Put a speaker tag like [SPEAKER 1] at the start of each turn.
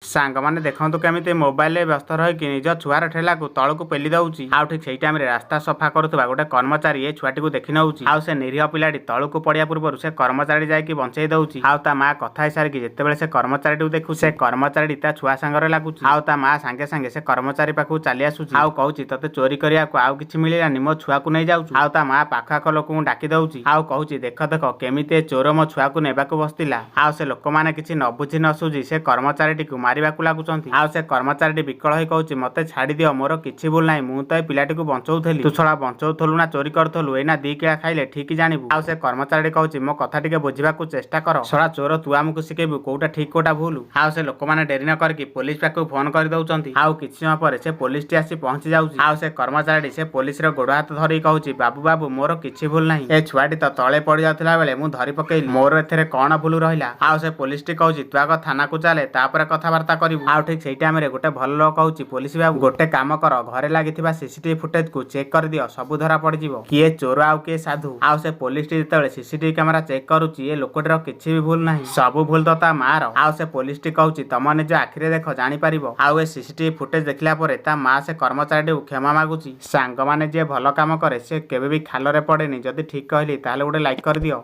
[SPEAKER 1] ସାଙ୍ଗମାନେ ଦେଖନ୍ତୁ କେମିତି ମୋବାଇଲରେ ବ୍ୟସ୍ତ ରହିକି ନିଜ ଛୁଆର ଠେଲାକୁ ତଳକୁ ପେଲି ଦେଉଛି। ଆଉ ଠିକ୍ ସେଇ ଟାଇମରେ ରାସ୍ତା ସଫା କରୁଥିବା ଗୋଟେ କର୍ମଚାରୀ ଏ ଛୁଆଟିକୁ ଦେଖି ନେଉଛି। ଆଉ ସେ ନିରୀହ ପିଲାଟି ତଳକୁ ପଡ଼ିବା ପୂର୍ବରୁ ସେ କର୍ମଚାରୀ ଯାଇକି ବଞ୍ଚେଇ ଦେଉଛି। ଆଉ ତା ମା କଥା ହେଇସାରିକି ଯେତେବେଳେ ସେ କର୍ମଚାରୀଟିକୁ ଦେଖୁଛି ସେ କର୍ମଚାରୀଟି ତା ଛୁଆ ସାଙ୍ଗରେ ଲାଗୁଛି। ଆଉ ତା ମା ସାଙ୍ଗେ ସାଙ୍ଗେ ସେ କର୍ମଚାରୀ ପାଖକୁ ଚାଲି ଆସୁଛି। ଆଉ କହୁଛି ତତେ ଚୋରି କରିବାକୁ ଆଉ କିଛି ମିଳିଲାନି, ମୋ ଛୁଆକୁ ନେଇ ଯାଉଛୁ। ଆଉ ତା ମା ପାଖ ଆଖ ଲୋକଙ୍କୁ ଡାକି ଦେଉଛି। ଆଉ କହୁଛି ଦେଖ ଦେଖ କେମିତି ଏ ଚୋର ମୋ ଛୁଆକୁ ନେବାକୁ ବସିଥିଲା। ଆଉ ସେ ଲୋକମାନେ କିଛି ନ ବୁଝି ନ ସୁଝି ସେ କର୍ମଚାରୀଟିକୁ ମାରିବାକୁ ଲାଗୁଛନ୍ତି। ଆଉ ସେ କର୍ମଚାରୀଟି ବିକଳ ହୋଇ କହୁଛି ମତେ ଛାଡ଼ି ଦିଅ, ମୋର କିଛି ଭୁଲ ନାହିଁ, ମୁଁ ତ ଏ ପିଲାଟିକୁ ବଞ୍ଚଉଥିଲି। ତୁ ଶଳା ବଞ୍ଚଉଥିଲୁ ନା ଚୋରି କରୁଥିଲୁ, ଏଇନା ଦି କିଳା ଖାଇଲେ ଠିକ୍ ଜାଣିବୁ। ଆଉ ସେ କର୍ମଚାରୀଟି କହୁଛି ମୋ କଥା ଟିକେ ବୁଝିବାକୁ ଚେଷ୍ଟା କର, ଶଳା ଚୋର ତୁ ଆମକୁ ଶିଖେଇବୁ କୋଉଟା ଠିକ୍ କୋଉଟା ଭୁଲ। ଆଉ ସେ ଲୋକମାନେ ଡେରି ନ କରିକି ପୋଲିସ ପାଖକୁ ଫୋନ କରି ଦଉଛନ୍ତି। ଆଉ କିଛି ସମୟ ପରେ ସେ ପୋଲିସଟି ଆସି ପହଞ୍ଚି ଯାଉଛି। ଆଉ ସେ କର୍ମଚାରୀଟି ସେ ପୋଲିସର ଗୋଡ଼ ହାତ ଧରିକି କହୁଛି ବାବୁ ବାବୁ ମୋର କିଛି ଭୁଲ ନାହିଁ, ଏ ଛୁଆଟି ତ ତଳେ ପଡ଼ି ଯାଉଥିଲା ବେଳେ ମୁଁ ଧରି ପକେଇଲି, ମୋର ଏଥିରେ କଣ ଭୁଲ ରହିଲା। ଆଉ ସେ ପୋଲିସଟି କହୁଛି ତୁ ଆଗ ଥାନାକୁ ଚାଲେ ତାପରେ କଥାବାର୍ତ୍ତା କରିବୁ। ଆଉ ଠିକ୍ ସେଇ ଟାଇମରେ ଗୋଟେ ଭଲ ଲୋକ କହୁଛି ପୋଲିସ ବାବୁ ଗୋଟେ କାମ କର, ଘରେ ଲାଗିଥିବା ସିସିଟିଭି ଫୁଟେଜକୁ ଚେକ୍ କରିଦିଅ, ସବୁ ଧରା ପଡ଼ିଯିବ, କିଏ ଚୋର ଆଉ କିଏ ସାଧୁ। ଆଉ ସେ ପୋଲିସଟି ଯେତେବେଳେ ସିସିଟିଭି କ୍ୟାମେରା ଚେକ୍ କରୁଛି ଏ ଲୋକଟିର କିଛି ବି ଭୁଲ ନାହିଁ, ସବୁ ଭୁଲ ତ ତା ମାର। ଆଉ ସେ ପୋଲିସଟି କହୁଛି ତମ ନିଜ ଆଖିରେ ଦେଖ ଜାଣିପାରିବ। ଆଉ ଏ ସିସିଟିଭି ଫୁଟେଜ ଦେଖିଲା ପରେ ତା ମା ସେ କର୍ମଚାରୀଟିକୁ କ୍ଷମା ମାଗୁଛି। ସାଙ୍ଗମାନେ ଯିଏ ଭଲ କାମ କରେ ସେ କେବେ ବି ଖାଲରେ ପଡ଼େନି। ଯଦି ଠିକ୍ କହିଲି ତାହେଲେ ଗୋଟେ ଲାଇକ୍ କରିଦିଅ।